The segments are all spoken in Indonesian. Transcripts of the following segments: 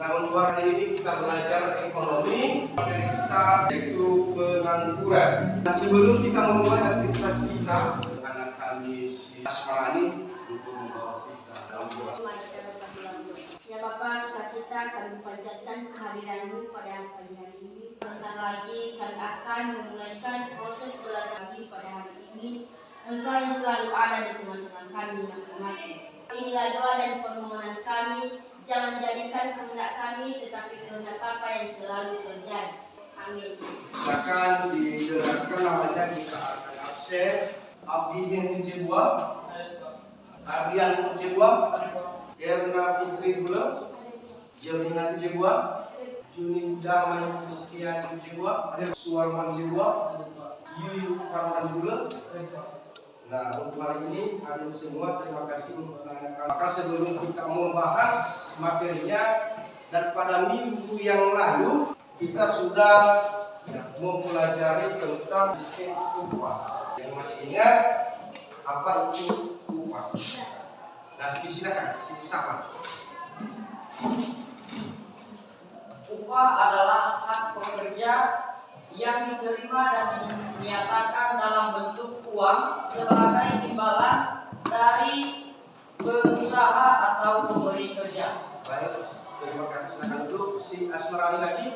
Nah, untuk hari ini kita belajar ekonomi. Materi kita yaitu pengangguran. Nah, sebelum kita memulai aktivitas kita, anak kami si Asmarani untuk membawa kita dalam doa. Ya Bapa, sukacita kami panjatkan kehadiran-Mu pada pagi hari ini. Sebentar lagi kami akan memulaikan proses belajar kami pada hari ini. Engkau yang selalu ada di tengah-tengah kami masing-masing. Inilah doa dan permohonan kami. Jangan jadikan kehendak kami, tetapi kehendak Bapa yang selalu terjadi. Amin. Silakan didengarkan namanya jika akan absen. Abdi Henry Ardian Jebua, Erna Fitri Gula, Jelina Jebua, Juni Damai Kristian Jebua, Suarman Jebua, Yuyu Parman Gula. Nah, untuk hari ini kalian semua terima kasih untuk menanyakan. Maka sebelum kita membahas materinya, dan pada minggu yang lalu kita sudah mempelajari tentang sistem upah. Yang masih ingat apa itu upah? Nah, silakan, silakan. Upah adalah hak pekerja yang diterima dan dinyatakan dalam bentuk uang sebagai imbalan dari pengusaha atau pemberi kerja. Baik, terima kasih. Silakan dulu si Asmarani lagi.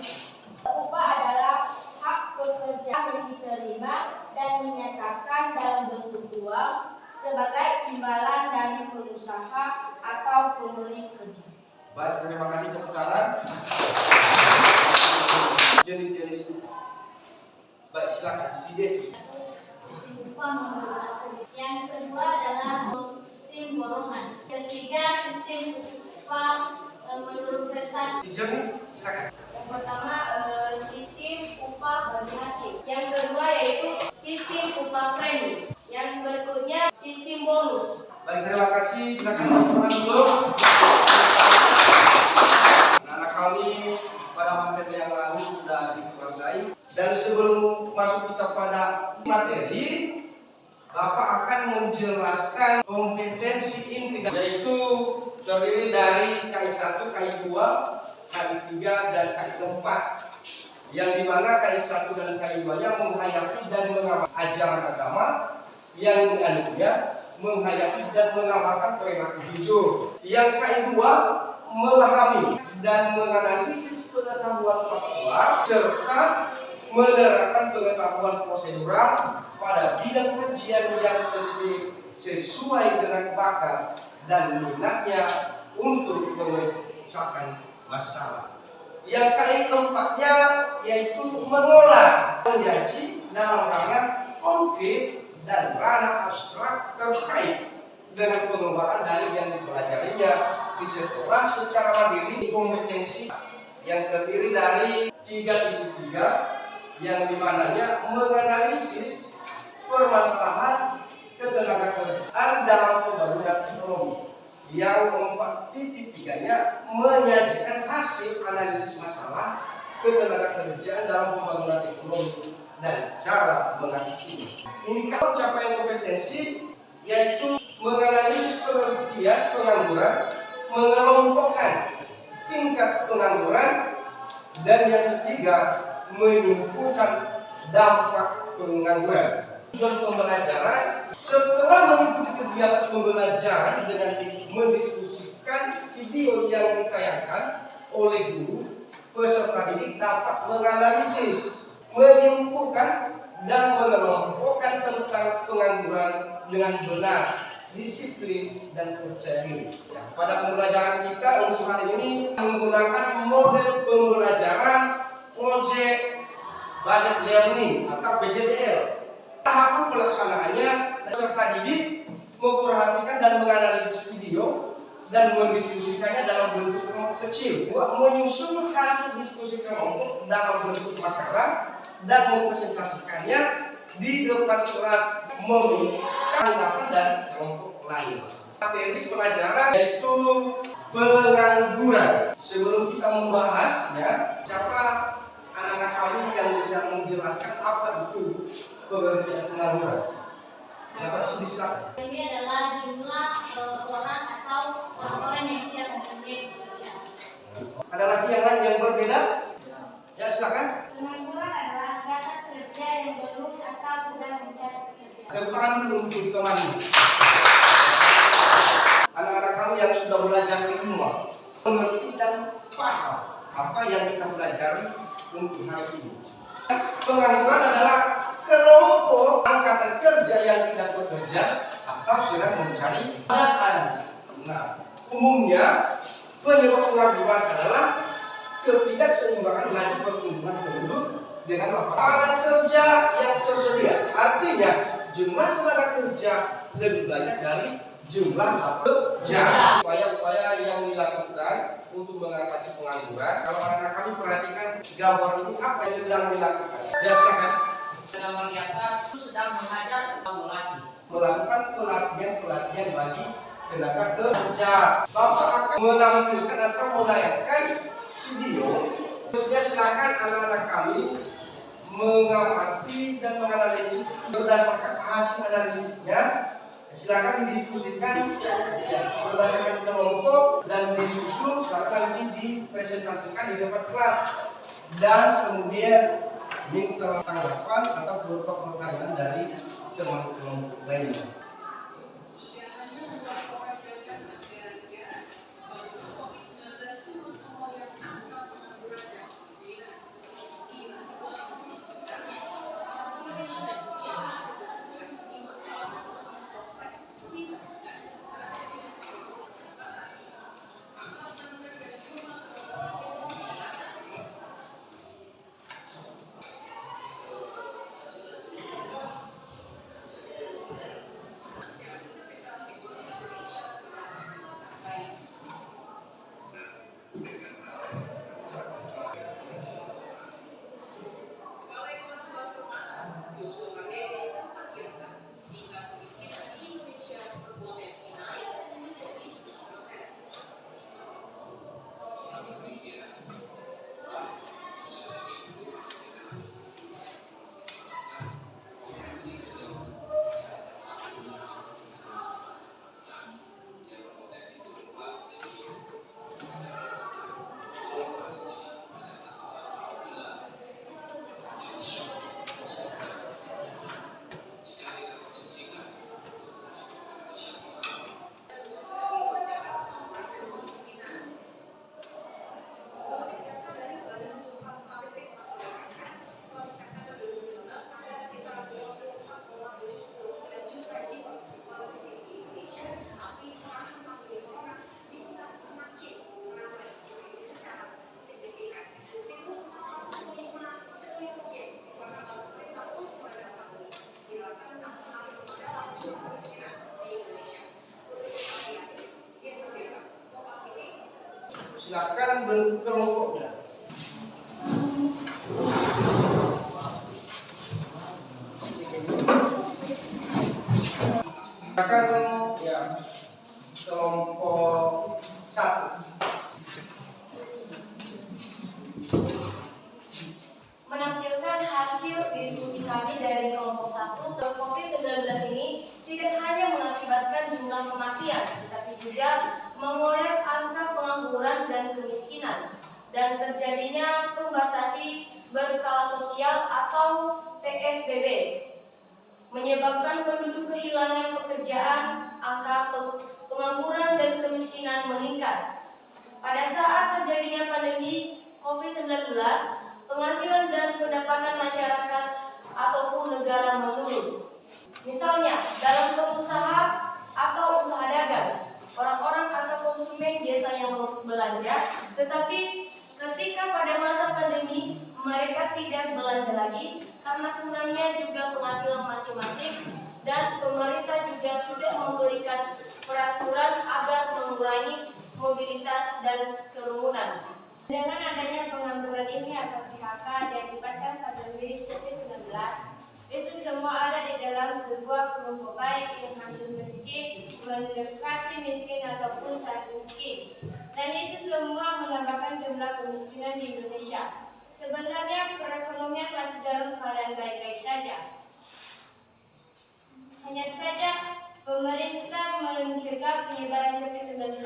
Upah adalah hak pekerja yang diterima dan dinyatakan dalam bentuk uang sebagai imbalan dari pengusaha atau pemberi kerja. Baik, terima kasih, tepuk tangan. Jenis-jenis upah. Baik, silakan si Devi. Upah menurut yang kedua adalah sistem golongan. Ketiga, sistem upah menurut prestasi. Si Jemi, silakan. Yang pertama sistem upah bagi hasil. Yang kedua yaitu sistem upah premi. Yang berikutnya sistem bonus. Baik, terima kasih. Silakan laporan dulu. Anak kami pada materi yang lalu sudah dikuasai. Dan sebelum masuk kita pada materi, Bapak akan menjelaskan kompetensi inti, yaitu terdiri dari KI1, KI2, KI3, dan KI4. Yang dimana KI1 dan KI2-nya menghayati dan mengamalkan ajaran agama, yang dianunya menghayati dan mengamalkan perilaku jujur. Yang KI2 memahami dan menganalisis pengetahuan faktual serta menerapkan pengetahuan prosedural pada bidang kajian yang spesifik sesuai dengan bakat dan minatnya untuk memecahkan masalah. Yang keempatnya yaitu mengolah menyaji dalam ranah konkret dan ranah abstrak terkait dengan pengembangan dalil yang dipelajarinya di sekolah secara mandiri. Kompetensi yang terdiri dari 3 yang dimananya menganalisis permasalahan ketenagakerjaan dalam pembangunan ekonomi. Yang 4.3-nya menyajikan hasil analisis masalah ketenagakerjaan dalam pembangunan ekonomi dan cara mengatasinya. Ini kan capaian kompetensi yaitu menganalisis pengertian pengangguran, mengelompokkan tingkat pengangguran, dan yang ketiga menyimpulkan dampak pengangguran. Tujuan pembelajaran setelah mengikuti kegiatan pembelajaran dengan mendiskusikan video yang ditayangkan oleh guru, peserta didik dapat menganalisis, menyimpulkan, dan mengelompokkan tentang pengangguran dengan benar, disiplin, dan percaya diri. Pada pembelajaran kita untuk hari ini menggunakan model pembelajaran Project Based Learning atau PJBL. Tahapan pelaksanaannya, peserta didik memperhatikan dan menganalisis video dan mendiskusikannya dalam bentuk kelompok kecil. Menyusun hasil diskusi kelompok dalam bentuk makalah dan mempresentasikannya di depan kelas, meminta tanggapan dan kelompok lain. Materi pelajaran yaitu pengangguran. Sebelum kita membahasnya, siapa anak-anak kami yang bisa menjelaskan apa itu pengertian pengangguran? Silakan. Ini adalah jumlah orang atau orang-orang yang tidak mempunyai pekerjaan. Ada lagi jalan yang berbeda? Ya, silakan. Pengangguran adalah data kerja yang belum atau sedang mencari pekerjaan. Tepuk tangan dulu untuk teman. Anak-anak kami yang sudah belajar di rumah mengerti dan paham apa yang kita pelajari untuk hari ini. Pengangguran adalah kelompok angkatan kerja yang tidak bekerja atau sedang mencari pekerjaan. Nah, umumnya penyebab pengangguran adalah ketidakseimbangan laju pertumbuhan penduduk dengan lapangan kerja yang tersedia. Artinya jumlah tenaga kerja lebih banyak dari jumlah pekerja. Upaya-upaya yang dilakukan untuk mengatasi pengangguran. Kalau anak-anak kami perhatikan gambar ini apa yang sedang dilakukan? Ya, silakan. Gambar di atas itu sedang mengajar melatih. Melakukan pelatihan bagi tenaga kerja. Bapak akan menampilkan atau menayangkan video. Ya, silakan anak-anak kami mengamati dan menganalisis berdasarkan hasil analisisnya. Silakan didiskusikan berdasarkan kelompok dan disusun, silakan nanti dipresentasikan di depan kelas dan kemudian minta tanggapan atau berupa pertanyaan dari teman-teman lainnya. Silakan bentuk kelompoknya. Silakan ya kelompok 1. Menampilkan hasil diskusi kami dari kelompok 1, COVID-19 ini tidak hanya mengakibatkan jumlah kematian, tetapi juga mengoyak angka pengangguran dan kemiskinan, dan terjadinya pembatasi berskala sosial atau PSBB, menyebabkan penduduk kehilangan pekerjaan, angka pengangguran dan kemiskinan meningkat. Pada saat terjadinya pandemi COVID-19, penghasilan dan pendapatan masyarakat ataupun negara menurun. Misalnya, dalam pengusaha atau usaha dagang, orang-orang atau konsumen biasanya belanja, tetapi ketika pada masa pandemi mereka tidak belanja lagi karena kurangnya juga penghasilan masing-masing, dan pemerintah juga sudah memberikan peraturan agar mengurangi mobilitas dan kerumunan. Dengan adanya pengangguran ini atau PHK diakibatkan pandemi COVID-19, itu semua ada di dalam sebuah kelompok baik yang hampir miskin, mendekati miskin ataupun sangat miskin. Dan itu semua menambahkan jumlah kemiskinan di Indonesia. Sebenarnya perekonomian masih dalam keadaan baik-baik saja. Hanya saja pemerintah mencegah penyebaran COVID-19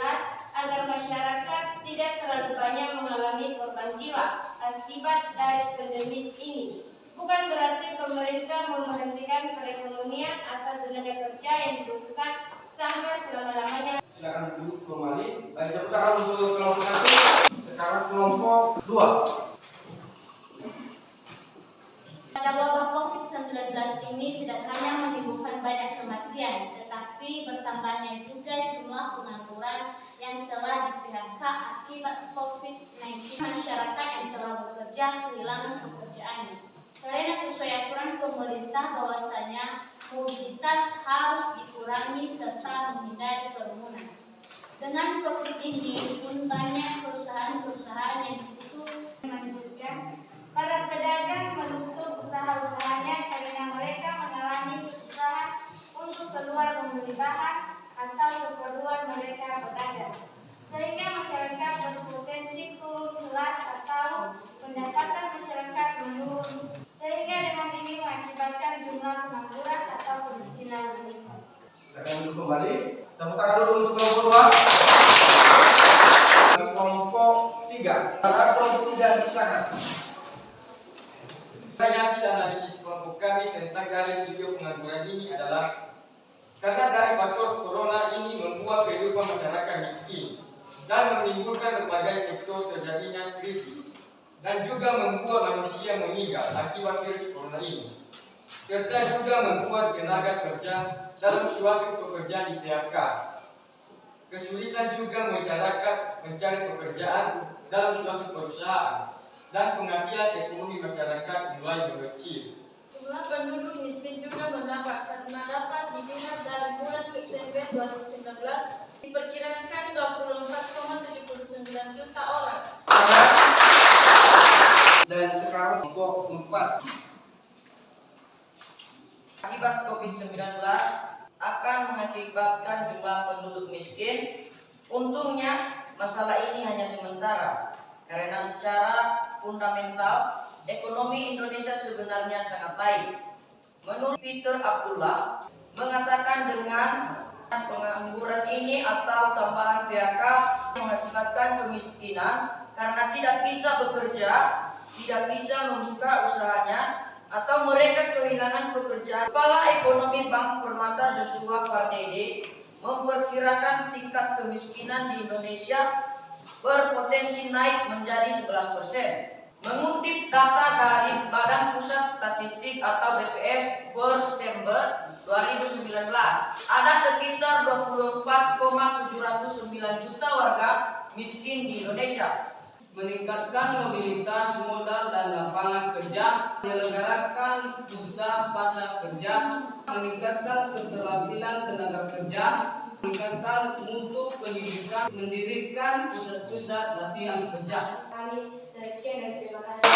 agar masyarakat tidak terlalu banyak mengalami korban jiwa akibat dari pandemi ini. Bukan berarti pemerintah memberhentikan perekonomian atau tenaga kerja yang dibutuhkan sampai selama-lamanya. Silakan duduk kembali. Tepuk tangan untuk kelompok 1. Sekarang kelompok 2. Pada wabah COVID-19 ini tidak hanya menimbulkan banyak kematian, tetapi bertambahnya juga jumlah pengangguran yang telah di-PHK akibat COVID-19. Masyarakat yang telah bekerja kehilangan pekerjaannya. Karena sesuai aturan pemerintah bahwasanya mobilitas harus dikurangi serta menghindari kerumunan. Dengan COVID ini pun banyak perusahaan-perusahaan yang butuh melanjutkan. Para pedagang menutup usaha-usahanya karena mereka mengalami kesusahan untuk keluar membeli bahan atau keperluan mereka berdagang. Sehingga masyarakat berpotensi turun kelas atau pendapatan masyarakat menurun. Sehingga dengan ini mengakibatkan jumlah pengangguran atau kemiskinan meningkat. Silakan duduk kembali. Tepuk tangan dulu untuk kelompok 2. Kelompok 3. Kelompok 3 silakan. Hasil analisis kelompok kami tentang dari video pengangguran ini adalah karena dari faktor corona ini membuat kehidupan masyarakat miskin dan menimbulkan berbagai sektor terjadinya krisis dan juga membuat manusia meninggal akibat virus corona ini, serta juga membuat tenaga kerja dalam suatu pekerjaan di PHK. Kesulitan juga masyarakat mencari pekerjaan dalam suatu perusahaan dan penghasilan ekonomi masyarakat mulai mengecil. Jumlah penduduk miskin juga menambah karena dapat dilihat dari bulan September 2019 diperkirakan 24,79 juta orang. Dan sekarang kelompok 4. Akibat COVID-19 akan mengakibatkan jumlah penduduk miskin. Untungnya masalah ini hanya sementara karena secara fundamental ekonomi Indonesia sebenarnya sangat baik. Menurut Peter Abdullah mengatakan dengan pengangguran ini atau tambahan PHK mengakibatkan kemiskinan karena tidak bisa bekerja, tidak bisa membuka usahanya, atau mereka kehilangan pekerjaan. Kepala Ekonomi Bank Permata Joshua Pardede memperkirakan tingkat kemiskinan di Indonesia berpotensi naik menjadi 11%. Mengutip data dari Badan Pusat Statistik atau BPS per September 2019, ada sekitar 24,709 juta warga miskin di Indonesia. Meningkatkan mobilitas modal dan lapangan kerja, menyelenggarakan bursa pasar kerja, meningkatkan keterampilan tenaga kerja, meningkatkan mutu pendidikan, mendirikan pusat-pusat latihan kerja. Kami sekian dan terima kasih.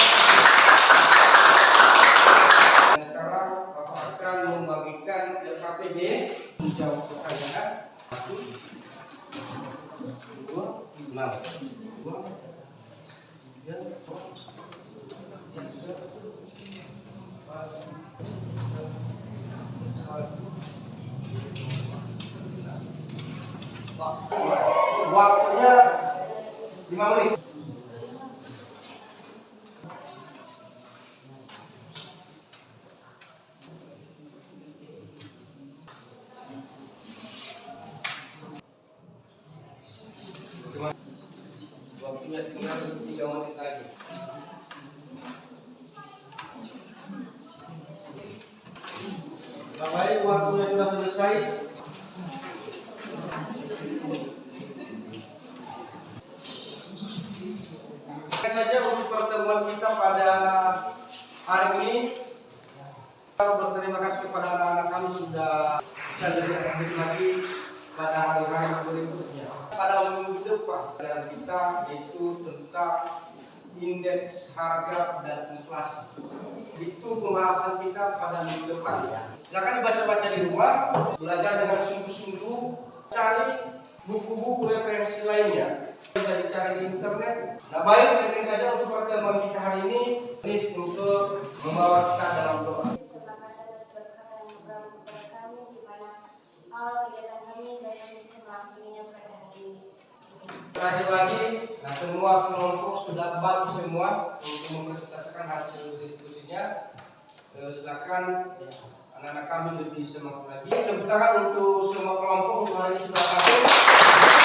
Sekarang Bapak akan membagikan LKPD menjawab pertanyaan 1, 2, 6, 2, 3, 4. Waktunya 5 menit. Waktunya tinggal 3 menit lagi. Baik, waktunya sudah selesai. Saja untuk pertemuan kita pada hari ini. Kita berterima kasih kepada anak-anak kami sudah bisa lebih aktif lagi pada hari-hari berikutnya. Pada minggu depan pelajaran kita yaitu tentang indeks harga dan inflasi. Itu pembahasan kita pada minggu depan. Silakan dibaca-baca di rumah, belajar dengan sungguh-sungguh, cari buku-buku referensi lainnya. Bisa dicari di internet. Nah baik, sekian saja untuk pertemuan kita hari ini. Ini untuk membawa kita dalam doa. Terima kasih atas berkat yang memberikan kepada kami di mana kegiatan kami dan kami bisa mengakhirinya pada hari ini. Terakhir lagi, nah semua kelompok sudah bagus semua untuk mempresentasikan hasil diskusinya. Silakan anak-anak kami lebih semangat lagi. Tepuk tangan untuk semua kelompok untuk hari ini sudah hadir.